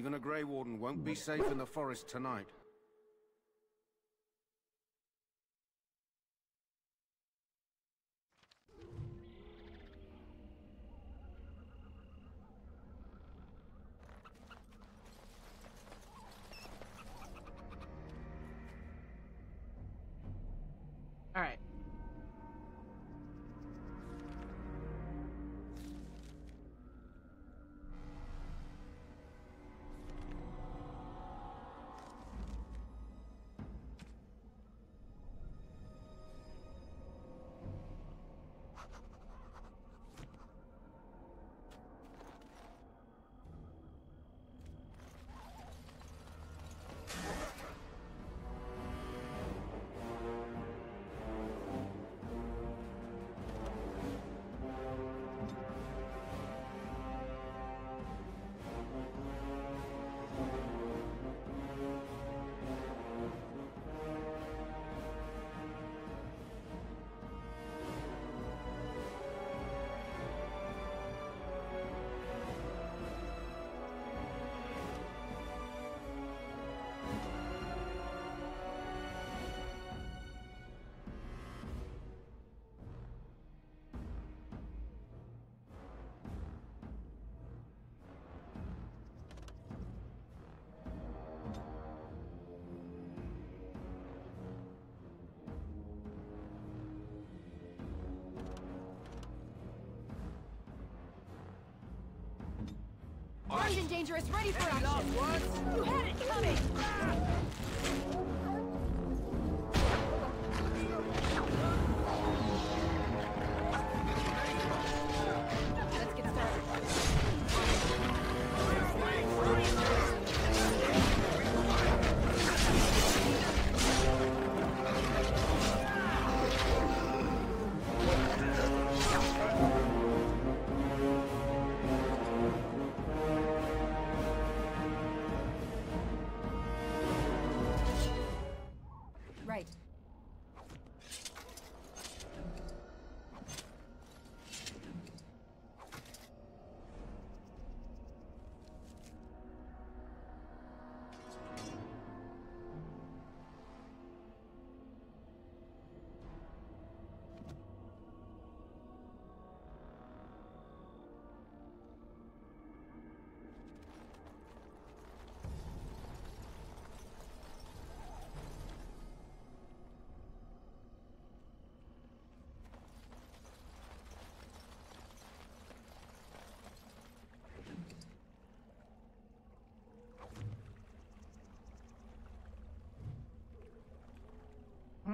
Even a Grey Warden won't be safe in the forest tonight. All right. Armed and dangerous, ready for action! You had it coming! Let's get started. Right.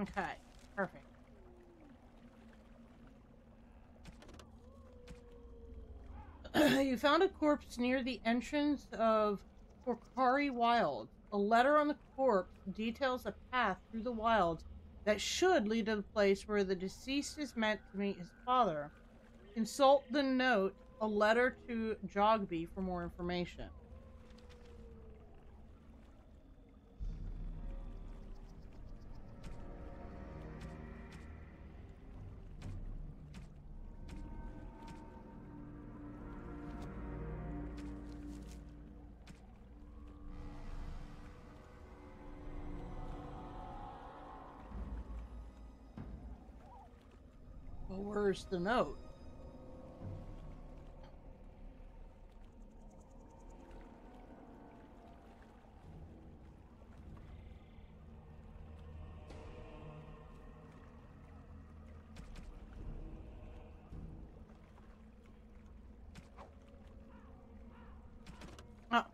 Okay, perfect. You found a corpse near the entrance of Porcari Wild. A letter on the corpse details a path through the wilds that should lead to the place where the deceased is meant to meet his father. Consult the note, a letter to Jogby, for more information. Well, where's the note? Oh.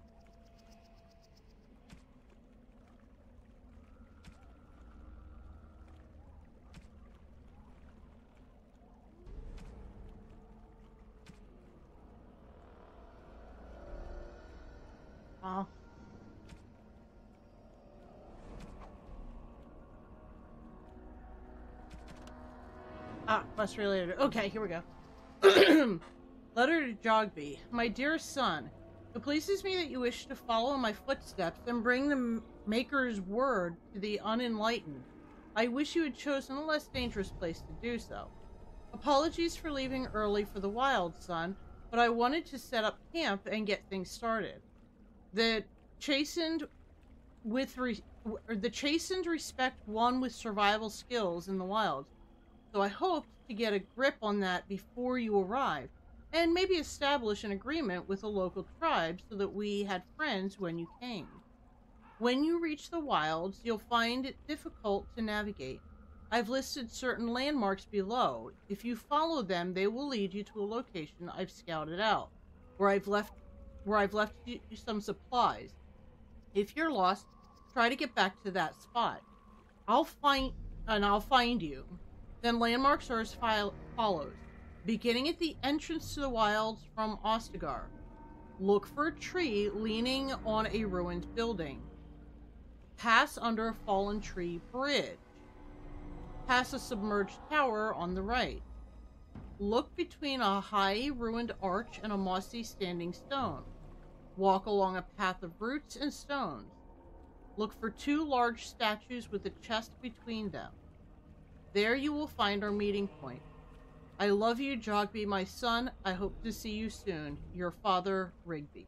Oh. Ah, quest related. Okay, here we go. Letter to Jogby. My dear son, it pleases me that you wish to follow my footsteps and bring the Maker's word to the unenlightened. I wish you had chosen a less dangerous place to do so. Apologies for leaving early for the wild, son, but I wanted to set up camp and get things started. The chastened the chastened respect one with survival skills in the wild. So I hoped to get a grip on that before you arrived, and maybe establish an agreement with the local tribe so that we had friends when you came. When you reach the wilds, you'll find it difficult to navigate. I've listed certain landmarks below. If you follow them, they will lead you to a location I've scouted out, where I've left you some supplies. If you're lost, try to get back to that spot. I'll find you. Then landmarks are as follows. Beginning at the entrance to the wilds from Ostagar. Look for a tree leaning on a ruined building. Pass under a fallen tree bridge. Pass a submerged tower on the right. Look between a high ruined arch and a mossy standing stone. Walk along a path of roots and stones. Look for 2 large statues with a chest between them. There you will find our meeting point. I love you, Jogby, my son. I hope to see you soon. Your father, Rigby.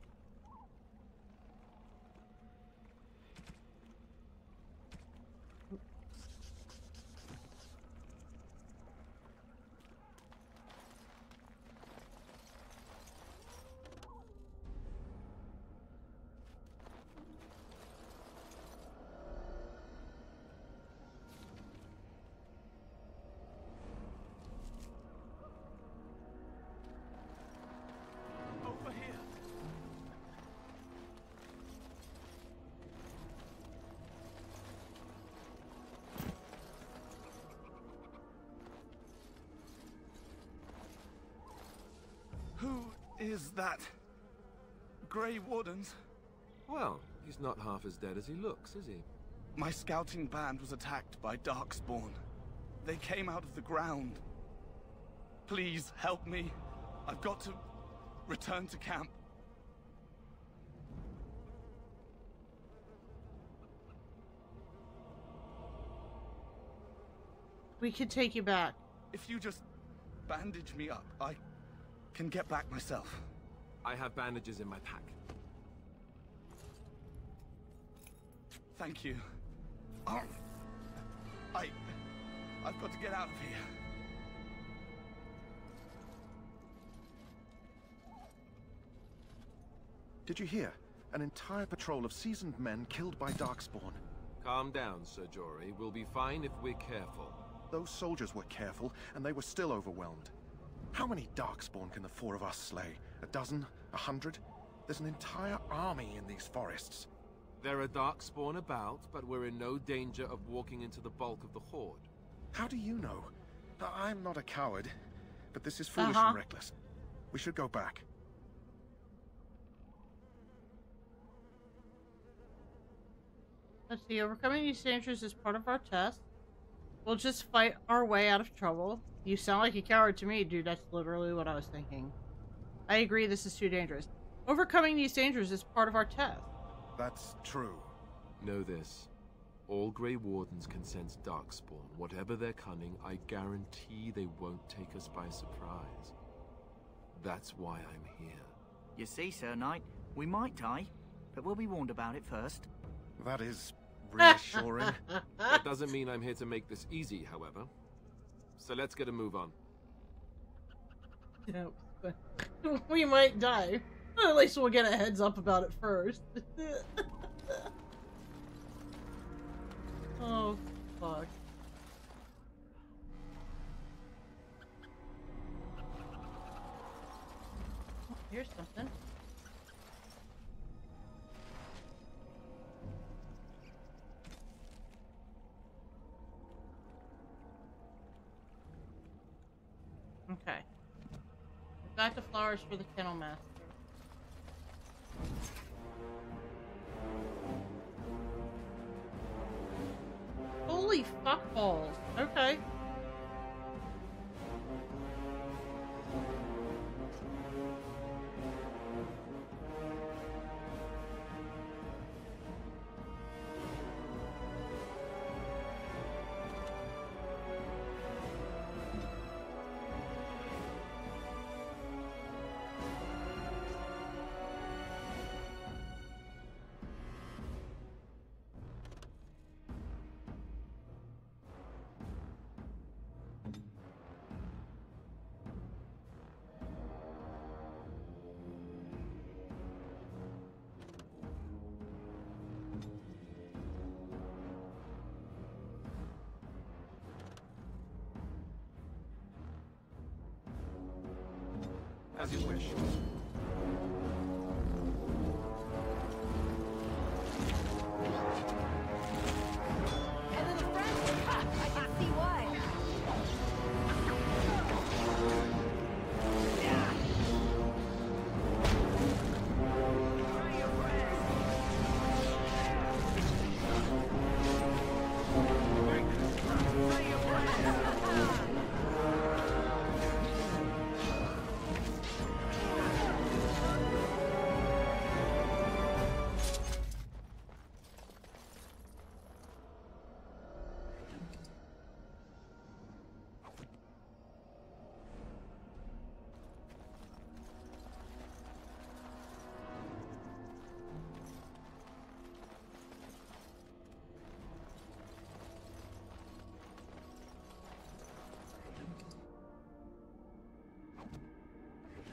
Who is that? Grey Wardens? Well, he's not half as dead as he looks, is he? My scouting band was attacked by Darkspawn. They came out of the ground. Please help me. I've got to return to camp. We could take you back. If you just bandage me up, I can get back myself. I have bandages in my pack. Thank you. Oh, I've got to get out of here. Did you hear? An entire patrol of seasoned men killed by Darkspawn. Calm down, Sir Jory. We'll be fine if we're careful. Those soldiers were careful, and they were still overwhelmed. How many Darkspawn can the 4 of us slay? 12? 100? There's an entire army in these forests. There are Darkspawn about, but we're in no danger of walking into the bulk of the Horde. How do you know? I'm not a coward, but this is foolish and reckless. We should go back. Let's see, overcoming these dangers is part of our test. We'll just fight our way out of trouble. You sound like a coward to me, dude. That's literally what I was thinking. I agree, this is too dangerous. Overcoming these dangers is part of our test. That's true. Know this. All Grey Wardens can sense Darkspawn. Whatever their cunning, I guarantee they won't take us by surprise. That's why I'm here. You see, Sir Knight, we might die, but we'll be warned about it first. That is reassuring. That doesn't mean I'm here to make this easy, however. So let's get a move on. No, but we might die. At least we'll get a heads up about it first. Oh, fuck. Oh, here's something. Okay. We've got the flowers for the kennel master. Holy fuckballs. Okay. As you wish. A little friendly? Ha! I can see why.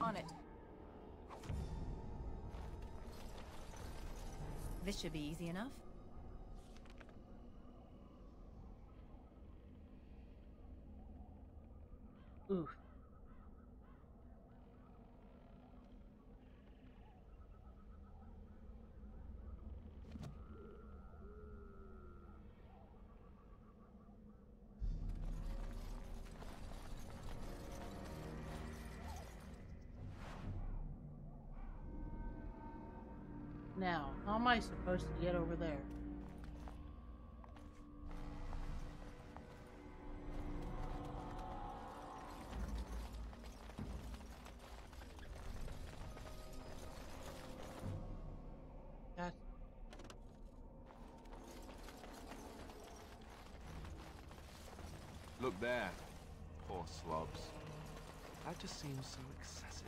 On it. This should be easy enough. Oof. Now, how am I supposed to get over there? That's... Look there. Poor slobs. That just seems so excessive.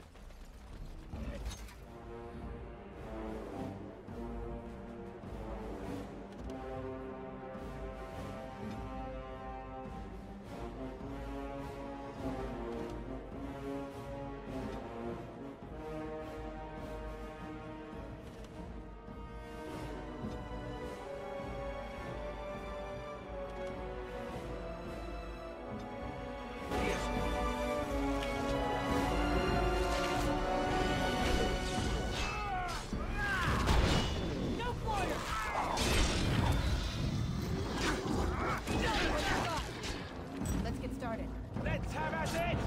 Let's get started. Let's have at it!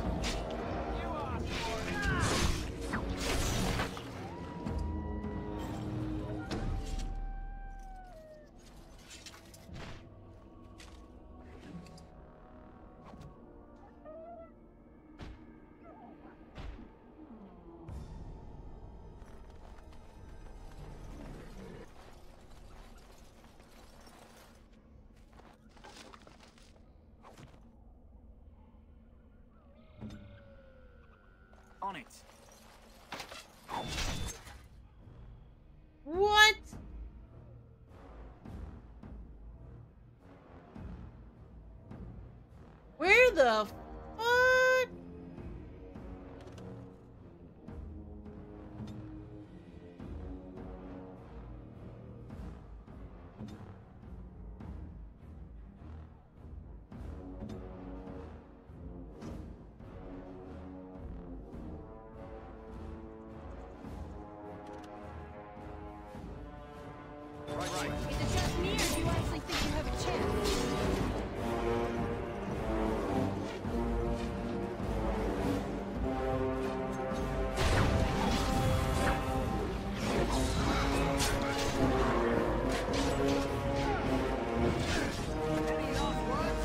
You asked for it! On it. What? Where the fuck? Is it just me, or do you actually think you have a chance? Any last words?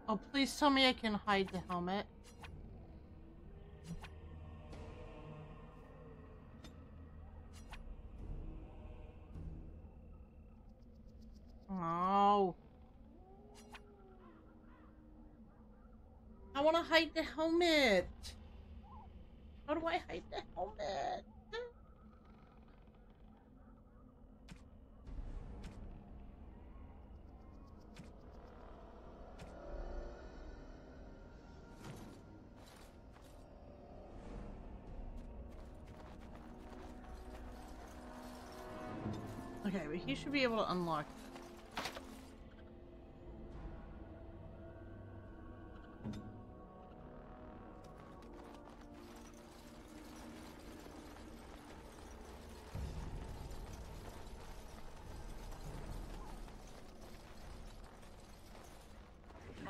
Oh, please tell me I can hide the helmet. Oh. I want to hide the helmet. How do I hide the helmet? Okay, but he should be able to unlock it.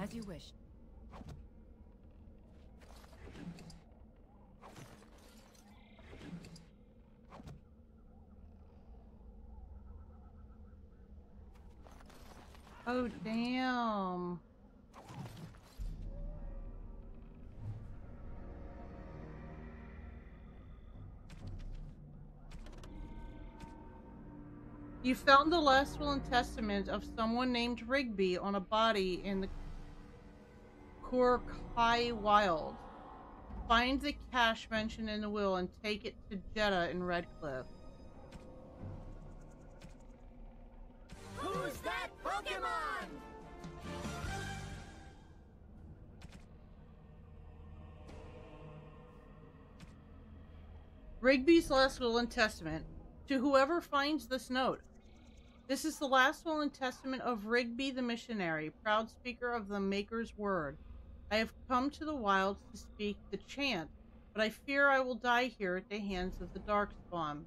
As you wish. Oh, damn. You found the last will and testament of someone named Rigby on a body in the Korkai Wild. Find the cache mentioned in the will and take it to Jeddah in Redcliffe. Who's that Pokemon? Rigby's last will and testament. To whoever finds this note. This is the last will and testament of Rigby the missionary, proud speaker of the Maker's word. I have come to the wilds to speak the chant, but I fear I will die here at the hands of the Darkspawn.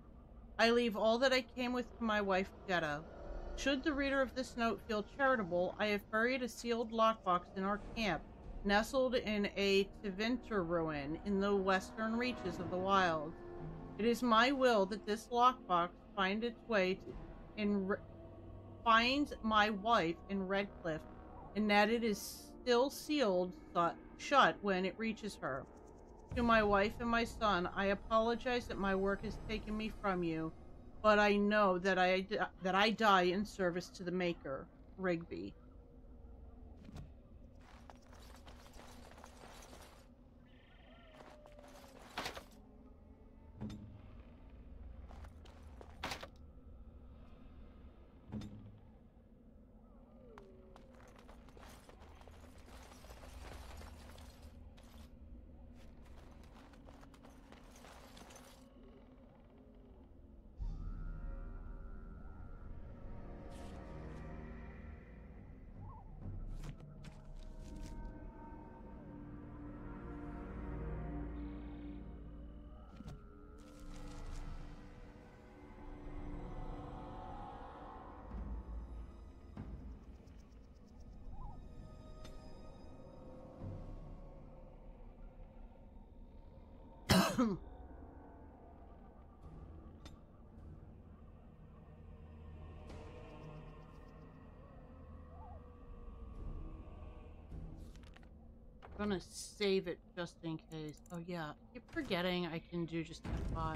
I leave all that I came with to my wife Jeddah. Should the reader of this note feel charitable, I have buried a sealed lockbox in our camp, nestled in a Tevinter ruin in the western reaches of the wilds. It is my will that this lockbox find its way to find my wife in Redcliffe, and that it is still sealed shut when it reaches her. To my wife and my son, I apologize that my work has taken me from you, but I know that I die in service to the Maker, Rigby. I'm gonna save it just in case. Oh yeah, I keep forgetting I can do just F5.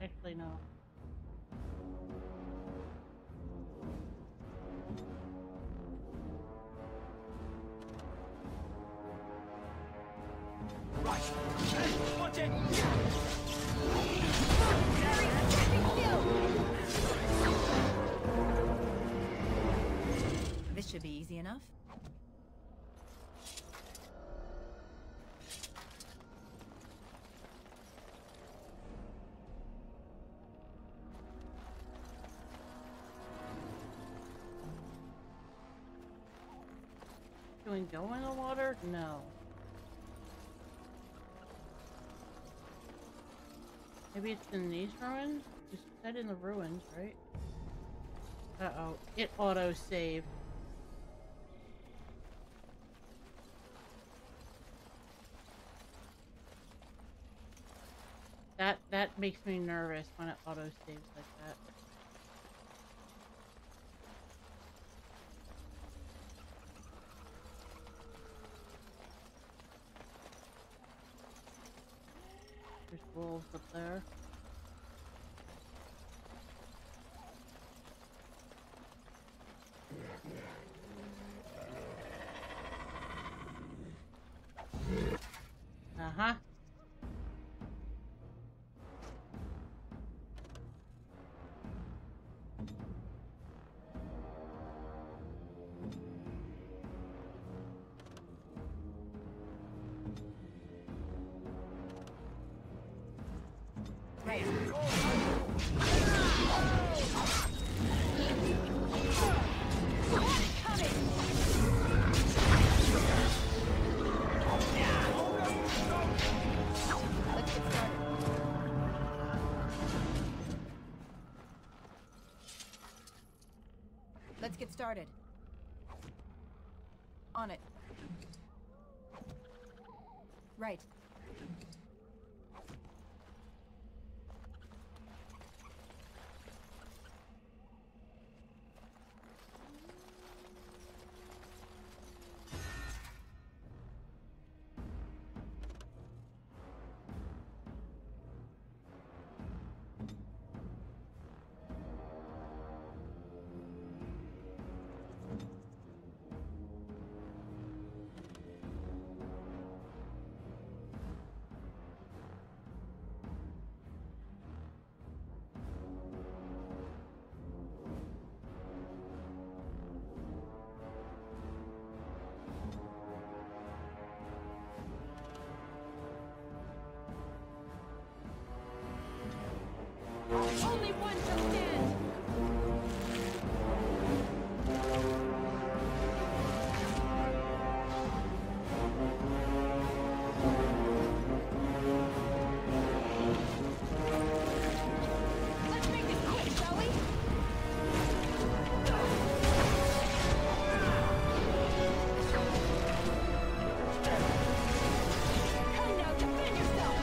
Actually, no. Right. Watch it. This should be easy enough. Can we go in the water? No. Maybe it's in these ruins? You said in the ruins, right? Uh-oh. It auto-saved. That makes me nervous when it auto-saves like that. There's wolves up there. Uh-huh. Right. Let's get started. On it. Right. Only one shall stand! Let's make this quick, shall we? Come now, defend yourself!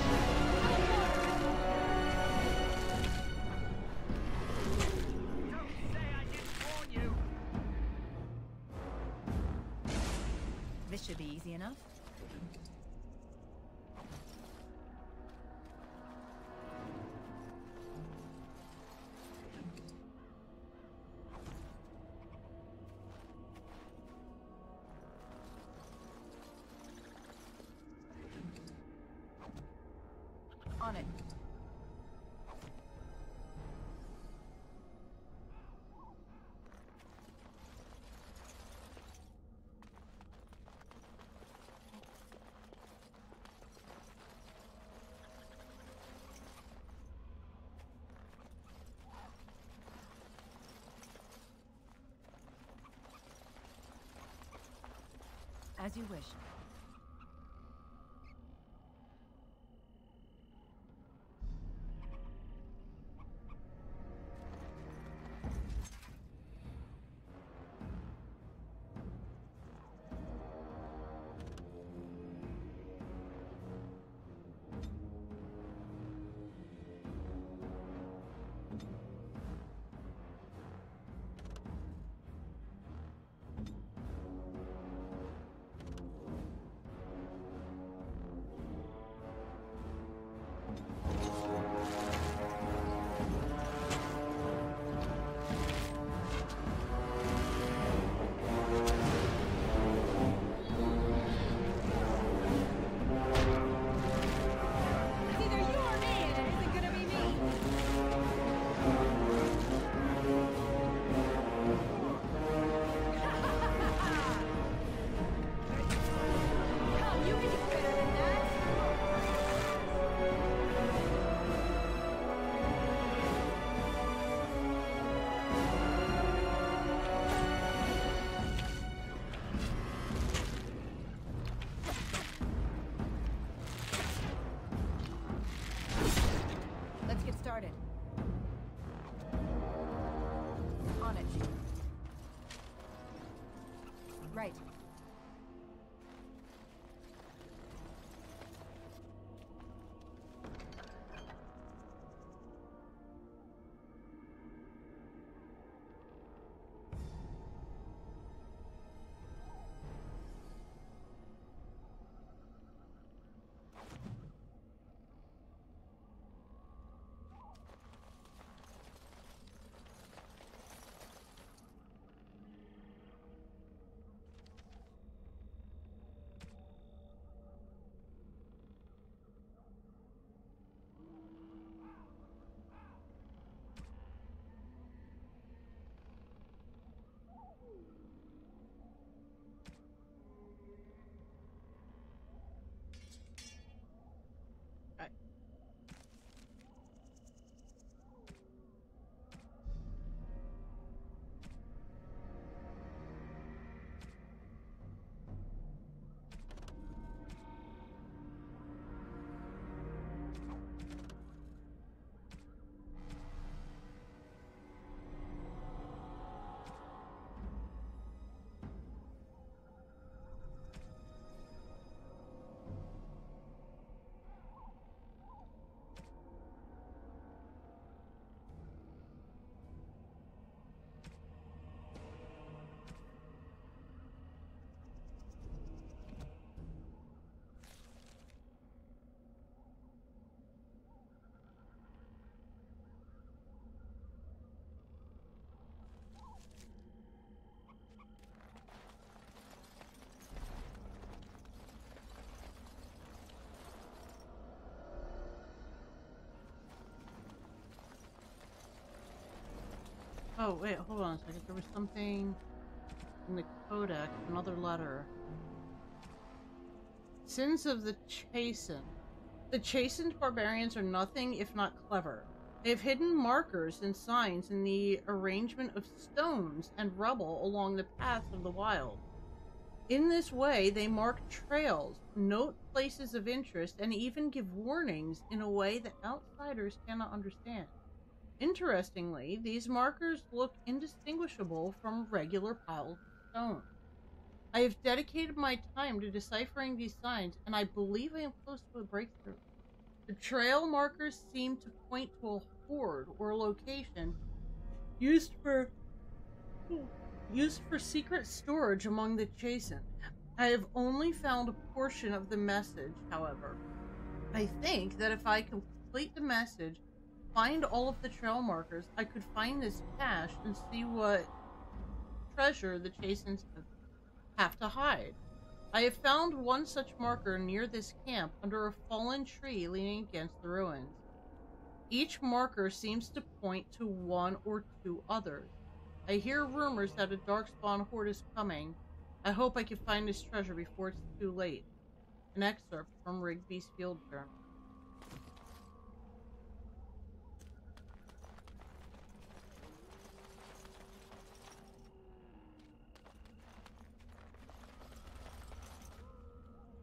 This should be easy enough. On it. As you wish. started. On it. Right. Oh, wait, hold on a second. There was something in the codex, another letter. Sins of the Chastened. The chastened barbarians are nothing if not clever. They have hidden markers and signs in the arrangement of stones and rubble along the paths of the wild. In this way, they mark trails, note places of interest, and even give warnings in a way that outsiders cannot understand. Interestingly, these markers look indistinguishable from regular piles of stone. I have dedicated my time to deciphering these signs, and I believe I am close to a breakthrough. The trail markers seem to point to a hoard or location used for secret storage among the chastened. I have only found a portion of the message, however. I think that if I complete the message, find all of the trail markers, I could find this cache and see what treasure the chastened have to hide. I have found one such marker near this camp under a fallen tree leaning against the ruins. Each marker seems to point to one or two others. I hear rumors that a darkspawn horde is coming. I hope I can find this treasure before it's too late. An excerpt from Rigby's field journal.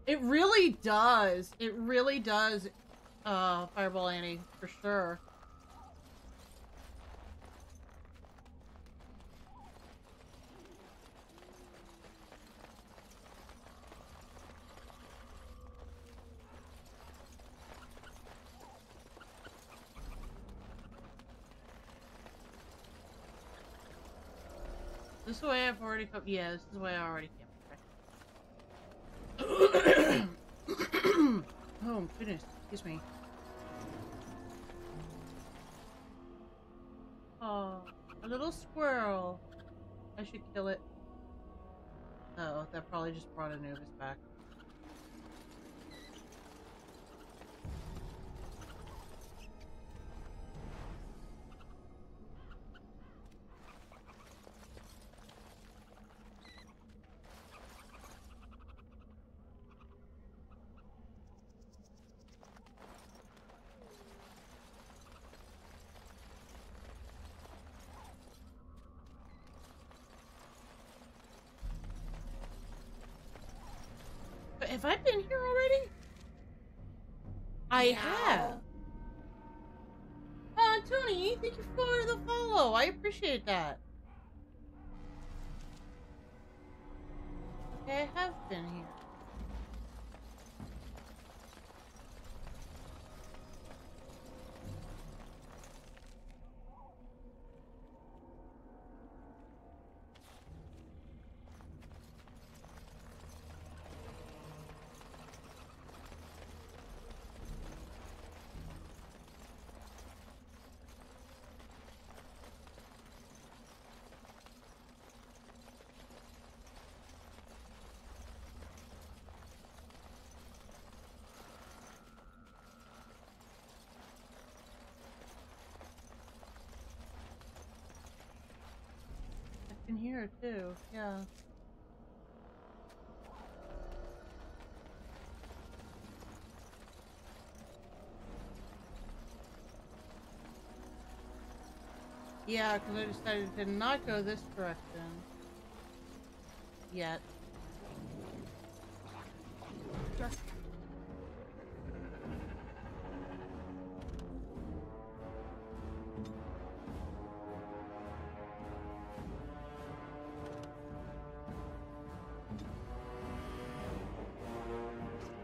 It really does. It really does, Fireball Annie, for sure. This is the way I've already come. Yeah, this is the way I already came. Oh goodness, excuse me. Oh, a little squirrel. I should kill it. Oh, that probably just brought Anubis back. Have I been here already? I have. Tony, thank you for the follow. I appreciate that. Okay, I have been here. In here too, yeah. Yeah, because I decided to not go this direction yet.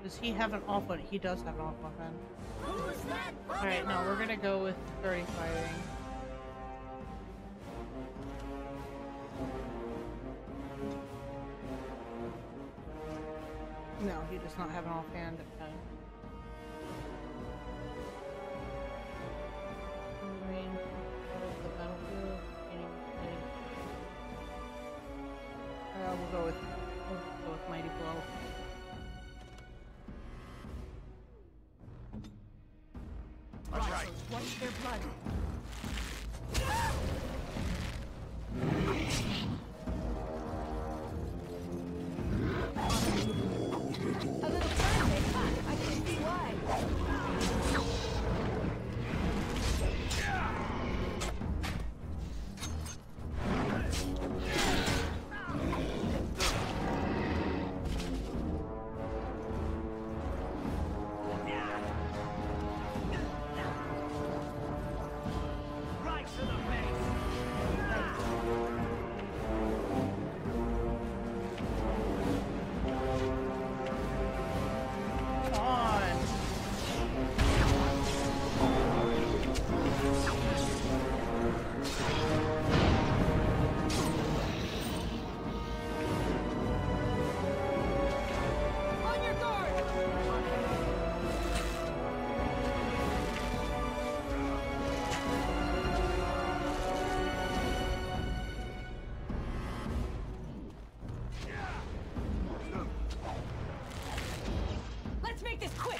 Does he have an off button? He does have an off button. Alright, no, we're gonna go with starting fighting. No, he does not have an offhand. We'll go with Mighty Blow. Right. Watch their blood. A little time may pass. I can see why.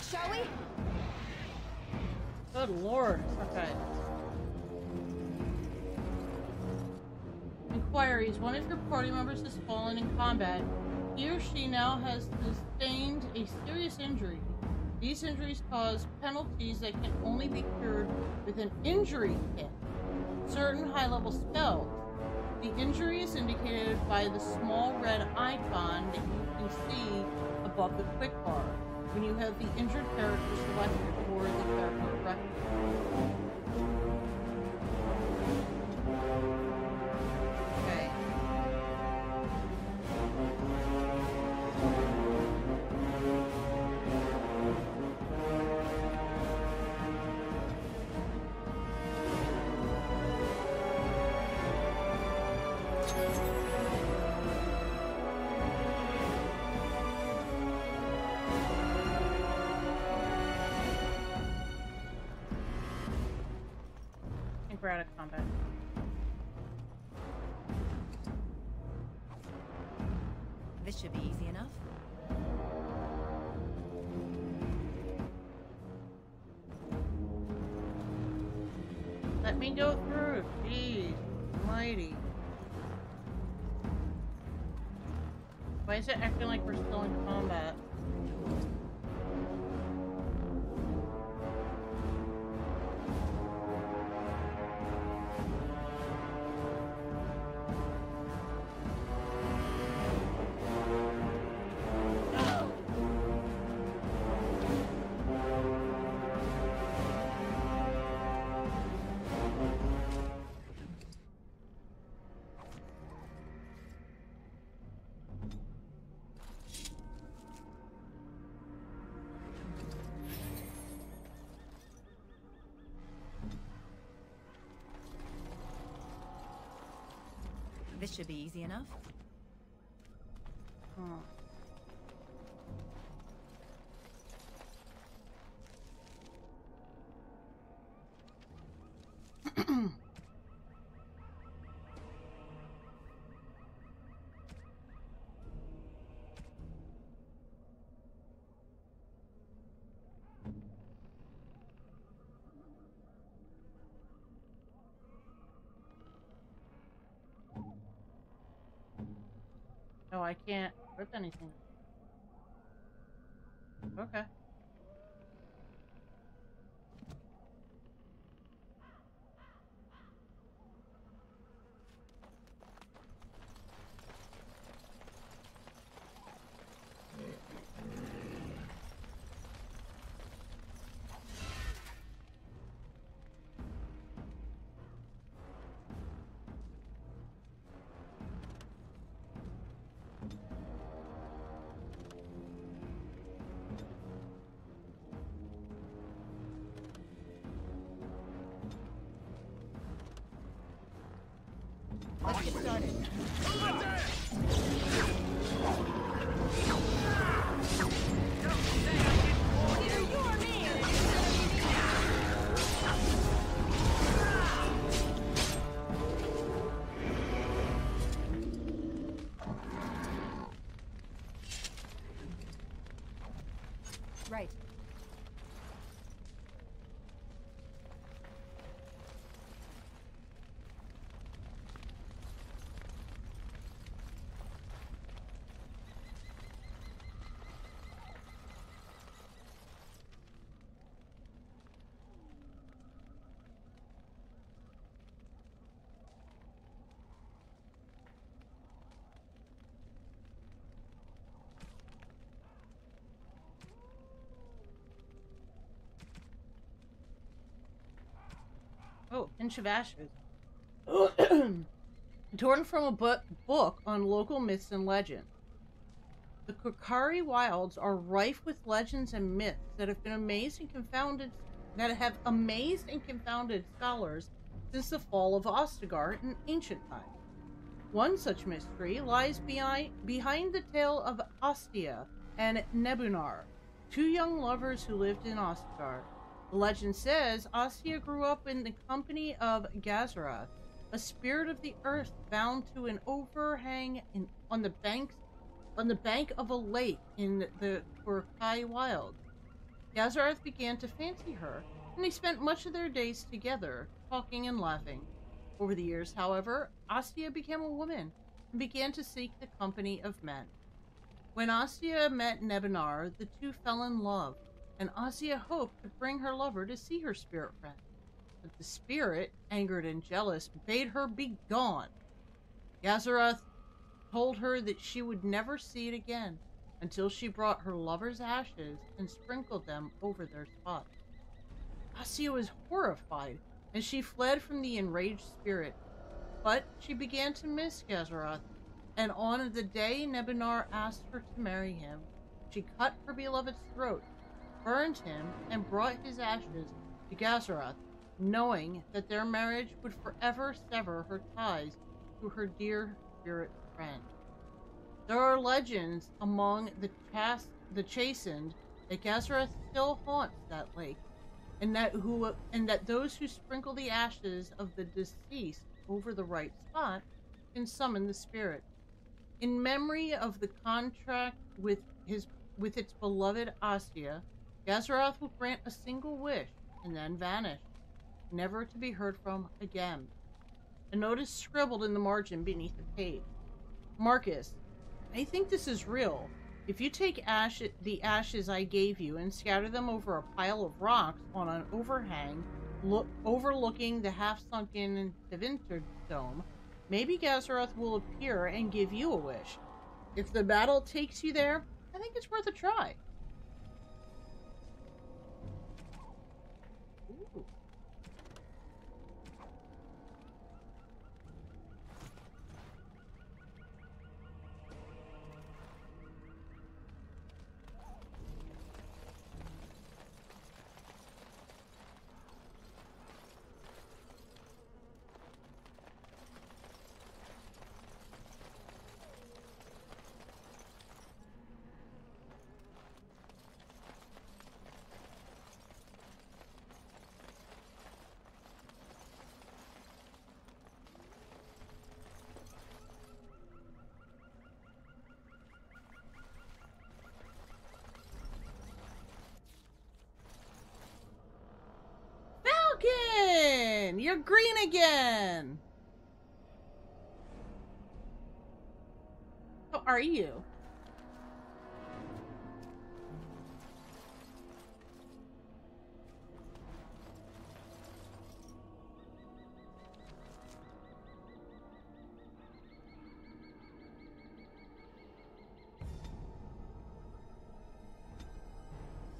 Shall we? Good lord. Okay. Inquiries. One of your party members has fallen in combat. He or she now has sustained a serious injury. These injuries cause penalties that can only be cured with an injury kit. Certain high-level spells. The injury is indicated by the small red icon that you can see above the quick bar when you have the injured character selected for the character record. Okay. We're out of combat. This should be easy enough. Let me go through. Jeez, mighty. Why is it acting like we're still in combat? This should be easy enough. Oh. No, I can't rip anything. Okay. Let's get started. Either you or me. Right. Oh, pinch of ashes. Torn from a book on local myths and legends. The Korcari wilds are rife with legends and myths that have amazed and confounded scholars since the fall of Ostagar in ancient times. One such mystery lies behind the tale of Ostia and Nebunar, two young lovers who lived in Ostagar. The legend says Ostia grew up in the company of Gazarath, a spirit of the earth bound to an overhang on the bank of a lake in the Korcari Wilds. Gazarath began to fancy her, and they spent much of their days together, talking and laughing. Over the years, however, Ostia became a woman and began to seek the company of men. When Ostia met Nebunar, the two fell in love, and Ostia hoped to bring her lover to see her spirit friend. But the spirit, angered and jealous, bade her be gone. Gazarath told her that she would never see it again until she brought her lover's ashes and sprinkled them over their spot. Ostia was horrified, and she fled from the enraged spirit. But she began to miss Gazarath, and on the day Nebunar asked her to marry him, she cut her beloved's throat, burned him, and brought his ashes to Gazarath, knowing that their marriage would forever sever her ties to her dear spirit friend. There are legends among the chastened that Gazarath still haunts that lake, and that those who sprinkle the ashes of the deceased over the right spot can summon the spirit. In memory of the contract with its beloved Ostia, Gazarath will grant a single wish and then vanish, never to be heard from again. A note is scribbled in the margin beneath the page. Marcus, I think this is real. If you take the ashes I gave you and scatter them over a pile of rocks on an overhang overlooking the half-sunken Tevinter Dome, maybe Gazarath will appear and give you a wish. If the battle takes you there, I think it's worth a try. Ooh. you're green again! How are you?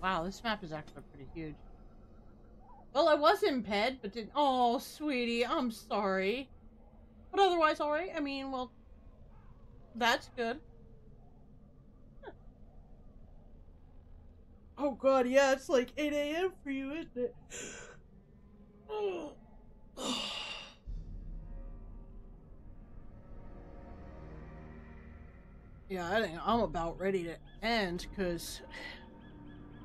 Wow, this map is actually pretty huge. Well, I was imped, but didn't. Oh, sweetie, I'm sorry. But otherwise, alright. I mean, well, that's good. Huh. Oh, God, yeah, it's like 8 a.m. for you, isn't it? Yeah, I think I'm about ready to end because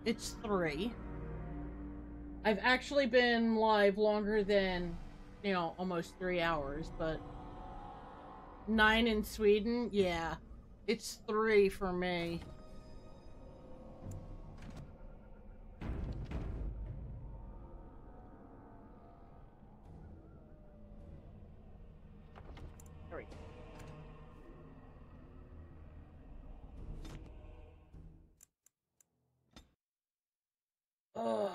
it's 3. I've actually been live longer than, you know, almost 3 hours, but 9 in Sweden, yeah. It's 3 for me. There we go. Ugh.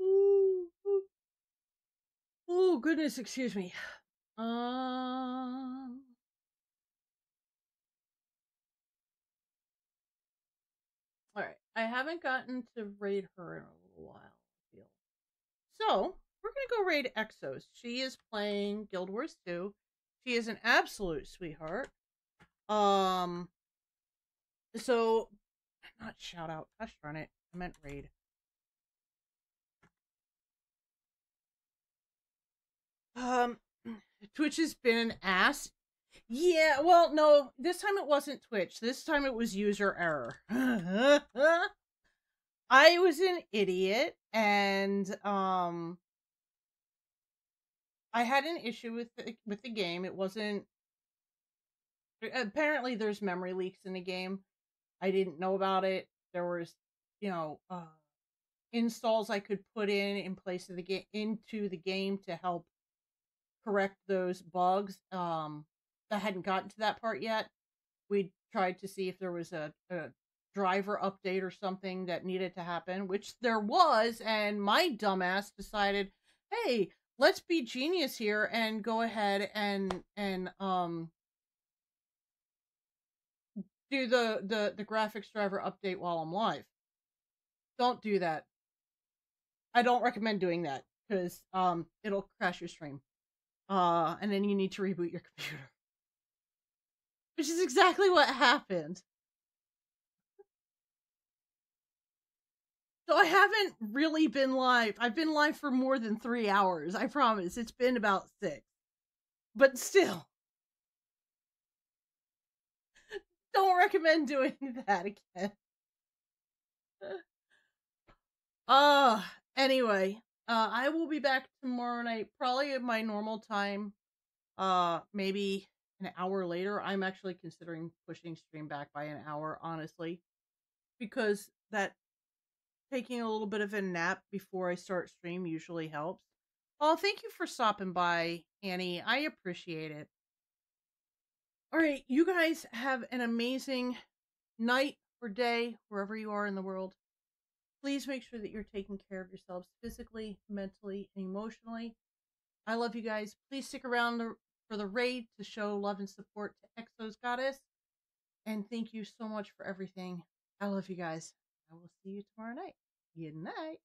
Ooh, ooh. Oh, goodness, excuse me. All right. I haven't gotten to raid her in a little while, I feel. So, we're going to go raid Exos. She is playing Guild Wars 2. She is an absolute sweetheart. So, not shout out. Gosh darn it. I meant raid. Twitch has been an ass. Yeah, well, no, this time it wasn't Twitch. This time it was user error. I was an idiot, and I had an issue with the game. It wasn't. Apparently, there's memory leaks in the game. I didn't know about it. There was, you know, installs I could put in place of the game into the game to help correct those bugs. I hadn't gotten to that part yet. We tried to see if there was a driver update or something that needed to happen, which there was, and my dumbass decided, hey, let's be genius here and go ahead and do the graphics driver update while I'm live. Don't do that. I don't recommend doing that because it'll crash your stream. And then you need to reboot your computer. Which is exactly what happened. So I haven't really been live. I've been live for more than 3 hours. I promise. It's been about 6. But still. Don't recommend doing that again. Anyway. I will be back tomorrow night. Probably at my normal time. Maybe an hour later. I'm actually considering pushing stream back by an hour, honestly. Because that taking a little bit of a nap before I start stream usually helps. Oh, thank you for stopping by, Annie. I appreciate it. All right, you guys have an amazing night or day, wherever you are in the world. Please make sure that you're taking care of yourselves physically, mentally, and emotionally. I love you guys. Please stick around for the raid to show love and support to Exo's Goddess. And thank you so much for everything. I love you guys. I will see you tomorrow night. Good night.